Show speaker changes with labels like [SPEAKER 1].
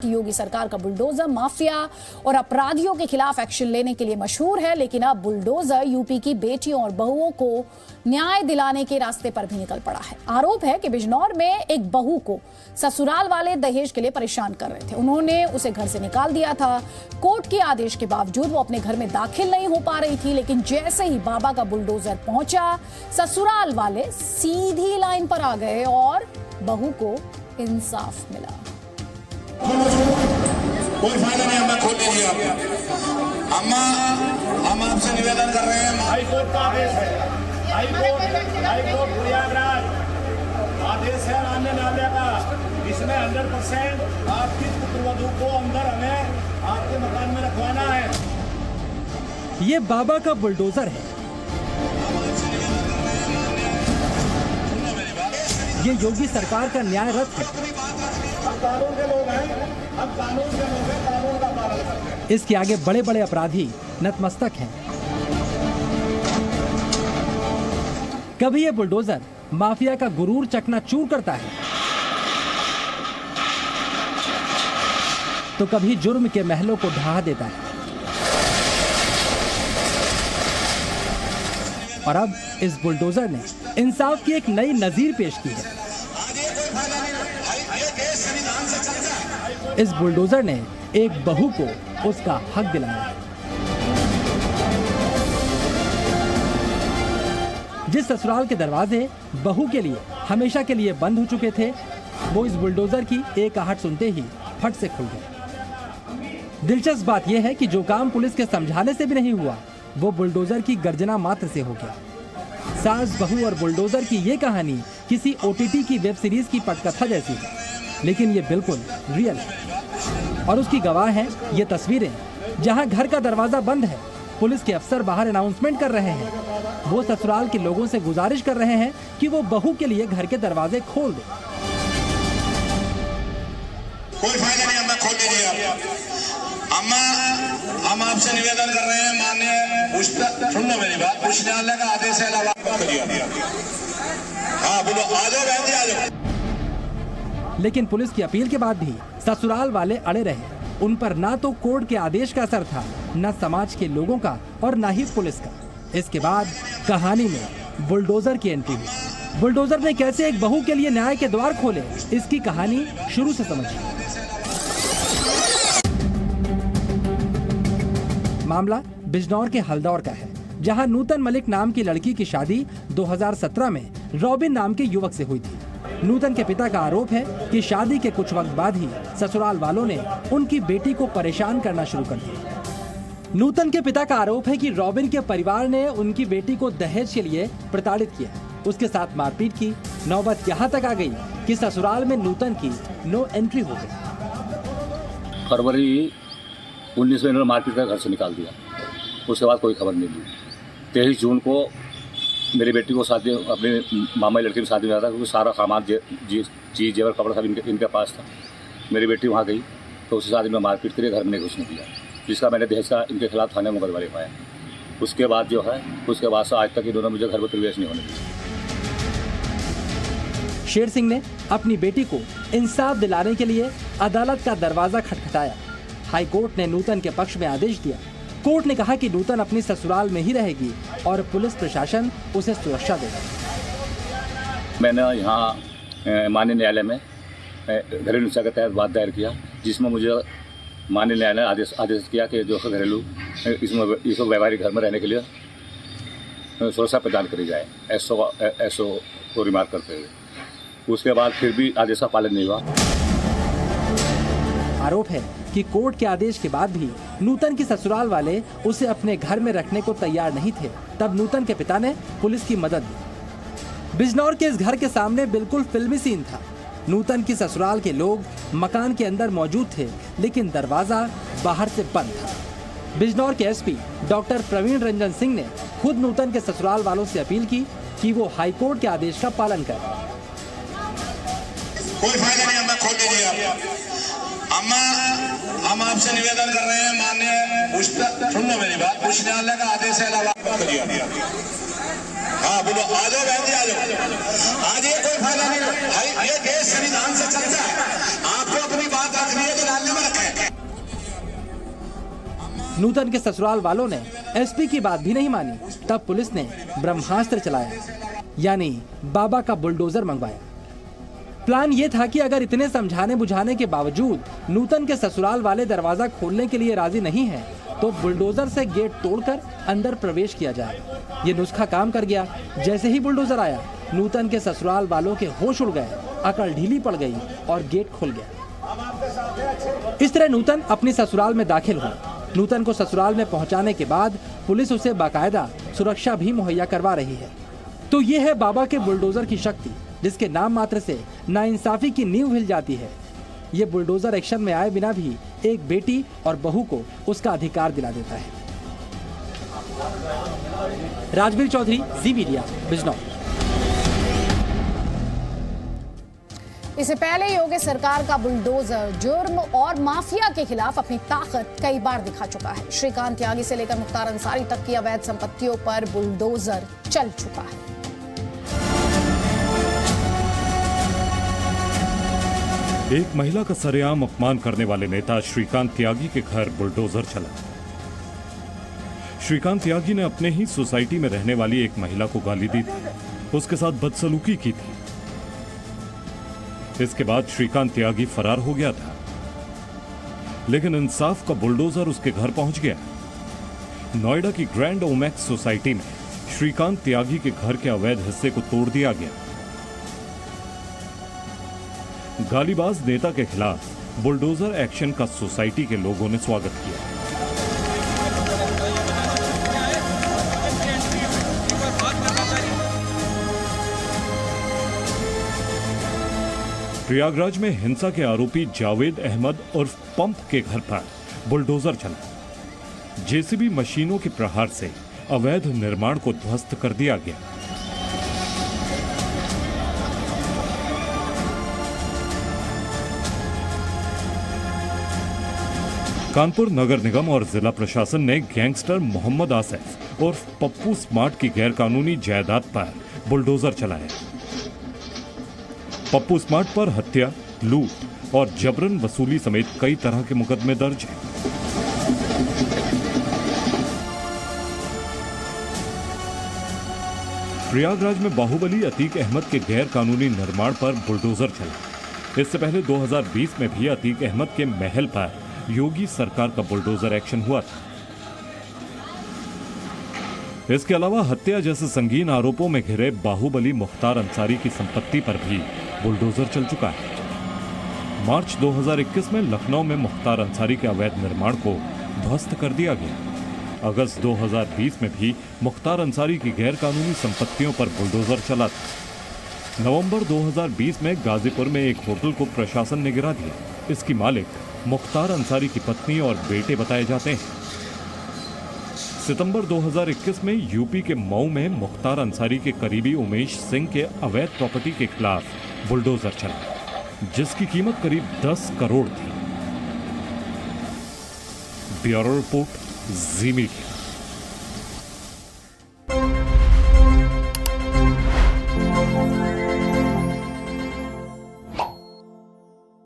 [SPEAKER 1] योगी सरकार का bulldozer mafia और अपराधियों के खिलाफ एक्शन लेने के लिए मशहूर है, लेकिन अब बुलडोजर यूपी की बेटियों और बहुओं को न्याय दिलाने के रास्ते पर भी निकल पड़ा है। आरोप है कि बिजनौर में एक बहू को ससुराल वाले दहेज के लिए परेशान कर रहे थे। उन्होंने उसे घर से निकाल दिया था। कोर्ट के आदेश के बावजूद वो अपने घर में दाखिल नहीं हो पा रही थी, लेकिन जैसे ही बाबा का बुलडोजर पहुंचा, ससुराल वाले सीधी लाइन पर आ गए और बहू को इंसाफ मिला।
[SPEAKER 2] कोई फायदा नहीं, अम्मा खोल दीजिए आप। अम्मा, हम आपसे निवेदन कर रहे हैं।
[SPEAKER 3] हाई कोर्ट का आदेश है, हाई कोर्ट प्रयागराज आदेश है मानने नाले का, इसमें 100% आपकी पुत्रवधू को अंदर हमें आपके मकान में रखवाना है।
[SPEAKER 4] ये बाबा का बुलडोजर है। ये योगी सरकार का न्याय रथ है।
[SPEAKER 3] हम कानून के लोग हैं, हम कानून के लोग हैं, कानून का पालन करते हैं।
[SPEAKER 4] इसके आगे बड़े बड़े अपराधी नतमस्तक हैं। कभी ये बुलडोजर माफिया का गुरूर चकनाचूर करता है, तो कभी जुर्म के महलों को ढहा देता है। और अब इस बुलडोजर ने इंसाफ की एक नई नजीर पेश की है। इस बुलडोजर ने एक बहू को उसका हक दिलाया। जिस ससुराल के दरवाजे बहू के लिए हमेशा के लिए बंद हो चुके थे, वो इस बुलडोजर की एक आहट सुनते ही फट से खुल गए। दिलचस्प बात यह है कि जो काम पुलिस के समझाने से भी नहीं हुआ, वो बुलडोजर की गर्जना मात्र से हो गया। सास, बहू और बुलडोजर की ये कहानी किसी OTT की वेब सीरीज की पटकथा जैसी है, लेकिन ये बिल्कुल रियल है। और उसकी गवाह हैं ये तस्वीरें, जहां घर का दरवाजा बंद है, पुलिस के अफसर बाहर अनाउंसमेंट कर रहे हैं। वो ससुराल के लोगों से गुजारिश कर रहे हैं कि वो बहू के लिए घर के दरवाजे खोल दे।
[SPEAKER 2] कोई फायदा नहीं, अम्मा खोल दीजिए आप। अम्मा, हम आपसे निवेदन कर रहे हैं, माननीय सुन लो मेरी बात, उच्च न्यायालय का आदेश है। हाँ बोलो, आ जाओ बहन जी, आ जाओ।
[SPEAKER 4] लेकिन पुलिस की अपील के बाद भी ससुराल वाले अड़े रहे। उन पर ना तो कोर्ट के आदेश का असर था, न समाज के लोगों का और न ही पुलिस का। इसके बाद कहानी में बुलडोजर की एंट्री हुई। बुलडोजर ने कैसे एक बहू के लिए न्याय के द्वार खोले, इसकी कहानी शुरू से समझिए। मामला बिजनौर के हल्दौर का है, जहां नूतन मलिक नाम की लड़की की शादी 2017 में रॉबिन नाम के युवक से हुई थी। नूतन के पिता का आरोप है कि शादी के कुछ वक्त बाद ही ससुराल वालों ने उनकी बेटी को परेशान करना शुरू कर दिया। नूतन के पिता का आरोप है कि रॉबिन के परिवार ने उनकी बेटी को दहेज के लिए प्रताड़ित किया, उसके साथ मारपीट की। नौबत यहाँ तक आ गई कि ससुराल में नूतन की नो एंट्री हो गई।
[SPEAKER 5] फरवरी 19 में इन्होंने मारपीट कर घर से निकाल दिया। उसके बाद कोई खबर नहीं दी। 23 जून को मेरी बेटी को शादी, अपने मामा लड़की की शादी में था, क्योंकि सारा सामान चीज़ जेवर कपड़ा सब इनके पास था। मेरी बेटी वहाँ गई तो उस शादी में मारपीट के लिए घर में नहीं घुसने दिया, जिसका मैंने दहेज का इनके खिलाफ थाने में मुकदमा लिखवाया। उसके बाद जो है, उसके बाद से आज तक इन्होंने मुझे घर में प्रवेश नहीं होने दिया।
[SPEAKER 4] शेर सिंह ने अपनी बेटी को इंसाफ दिलाने के लिए अदालत का दरवाजा खटखटाया। हाई कोर्ट ने नूतन के पक्ष में आदेश दिया। कोर्ट ने कहा कि नूतन अपनी ससुराल में ही रहेगी और पुलिस प्रशासन उसे सुरक्षा देगा।
[SPEAKER 5] मैंने यहाँ माननीय न्यायालय में घरेलू हिंसा के तहत वाद दायर किया, जिसमें मुझे माननीय न्यायालय ने आदेश किया कि जो घरेलू इसमें व्यवहारिक घर में रहने के लिए सुरक्षा प्रदान करी जाए, एसओ को रिमार्क करते हुए। उसके बाद फिर भी आदेश का पालन नहीं हुआ।
[SPEAKER 4] आरोप है कि कोर्ट के आदेश के बाद भी नूतन की ससुराल वाले उसे अपने घर में रखने को तैयार नहीं थे। तब नूतन के पिता ने पुलिस की मदद दी। बिजनौर के इस घर के सामने बिल्कुल फिल्मी सीन था। नूतन की ससुराल के लोग मकान के अंदर मौजूद थे, लेकिन दरवाजा बाहर से बंद था। बिजनौर के SP डॉक्टर प्रवीण रंजन सिंह ने खुद नूतन के ससुराल वालों से अपील की कि वो हाई कोर्ट के आदेश का पालन करें।
[SPEAKER 2] कोई फायदा नहीं, अम्मा खोल दीजिए आप। अम्मा, हम आपसे निवेदन कर रहे हैं, माननीय सुन लो मेरी बात, उच्च न्यायालय का आदेश है। हाँ बोलो, आ जाओ बहन जी, आ जाओ। आज ये कोई फायदा नहीं है, ये देश संविधान से चलता है। आपको अपनी बात रखनी है तो डालने में रखें।
[SPEAKER 4] नूतन के ससुराल वालों ने एसपी की बात भी नहीं मानी, तब पुलिस ने ब्रह्मास्त्र चलाया, यानी बाबा का बुलडोजर मंगवाया। प्लान ये था कि अगर इतने समझाने बुझाने के बावजूद नूतन के ससुराल वाले दरवाजा खोलने के लिए राजी नहीं है, तो बुलडोजर से गेट तोड़कर अंदर प्रवेश किया जाए। ये नुस्खा काम कर गया। जैसे ही बुलडोजर आया, नूतन के ससुराल वालों के होश उड़ गए, अकल ढीली पड़ गई और गेट खुल गया। इस तरह नूतन अपनी ससुराल में दाखिल हुआ। नूतन को ससुराल में पहुंचाने के बाद पुलिस उसे बाकायदा सुरक्षा भी मुहैया करवा रही है। तो ये है बाबा के बुलडोजर की शक्ति, जिसके नाम मात्र से नाइंसाफी की नींव हिल जाती है। ये बुलडोजर एक्शन में आए बिना भी एक बेटी और बहू को उसका अधिकार दिला देता है। राजवीर चौधरी, जी मीडिया, बिजनौर।
[SPEAKER 1] इससे पहले योगी सरकार का बुलडोजर जुर्म और माफिया के खिलाफ अपनी ताकत कई बार दिखा चुका है। श्रीकांत त्यागी से लेकर मुख्तार अंसारी तक की अवैध संपत्तियों पर बुलडोजर चल चुका है।
[SPEAKER 6] एक महिला का सरेआम अपमान करने वाले नेता श्रीकांत त्यागी के घर बुलडोजर चला। श्रीकांत त्यागी ने अपने ही सोसाइटी में रहने वाली एक महिला को गाली दी थी, उसके साथ बदसलूकी की थी। इसके बाद श्रीकांत त्यागी फरार हो गया था, लेकिन इंसाफ का बुलडोजर उसके घर पहुंच गया। नोएडा की ग्रैंड ओमेक्स सोसाइटी में श्रीकांत त्यागी के घर के अवैध हिस्से को तोड़ दिया गया। गालीबाज नेता के खिलाफ बुलडोजर एक्शन का सोसाइटी के लोगों ने स्वागत किया। प्रयागराज में हिंसा के आरोपी जावेद अहमद उर्फ पंप के घर पर बुलडोजर चला। जेसीबी मशीनों के प्रहार से अवैध निर्माण को ध्वस्त कर दिया गया। कानपुर नगर निगम और जिला प्रशासन ने गैंगस्टर मोहम्मद आसिफ उर्फ पप्पू स्मार्ट की गैरकानूनी जायदाद पर बुलडोजर चलाया। पप्पू स्मार्ट पर हत्या, लूट और जबरन वसूली समेत कई तरह के मुकदमे दर्ज हैं। प्रयागराज में बाहुबली अतीक अहमद के गैर कानूनी निर्माण पर बुलडोजर चला। इससे पहले 2020 में भी अतीक अहमद के महल पर योगी सरकार का बुलडोजर एक्शन हुआ था। इसके अलावा हत्या जैसे संगीन आरोपों में घिरे बाहुबली मुख्तार अंसारी की संपत्ति पर भी बुलडोजर चल चुका है। मार्च 2021 में लखनऊ में मुख्तार अंसारी के अवैध निर्माण को ध्वस्त कर दिया गया। अगस्त 2020 में भी मुख्तार अंसारी की गैर कानूनी संपत्तियों पर बुलडोजर चला था। नवंबर 2020 में गाजीपुर में एक होटल को प्रशासन ने गिरा दिया। इसकी मालिक मुख्तार अंसारी की पत्नी और बेटे बताए जाते हैं। सितंबर 2021 में यूपी के मऊ में मुख्तार अंसारी के करीबी उमेश सिंह के अवैध प्रॉपर्टी के खिलाफ बुलडोजर चला, जिसकी कीमत करीब 10 करोड़ थी। ब्यूरो रिपोर्ट, जी मीडिया।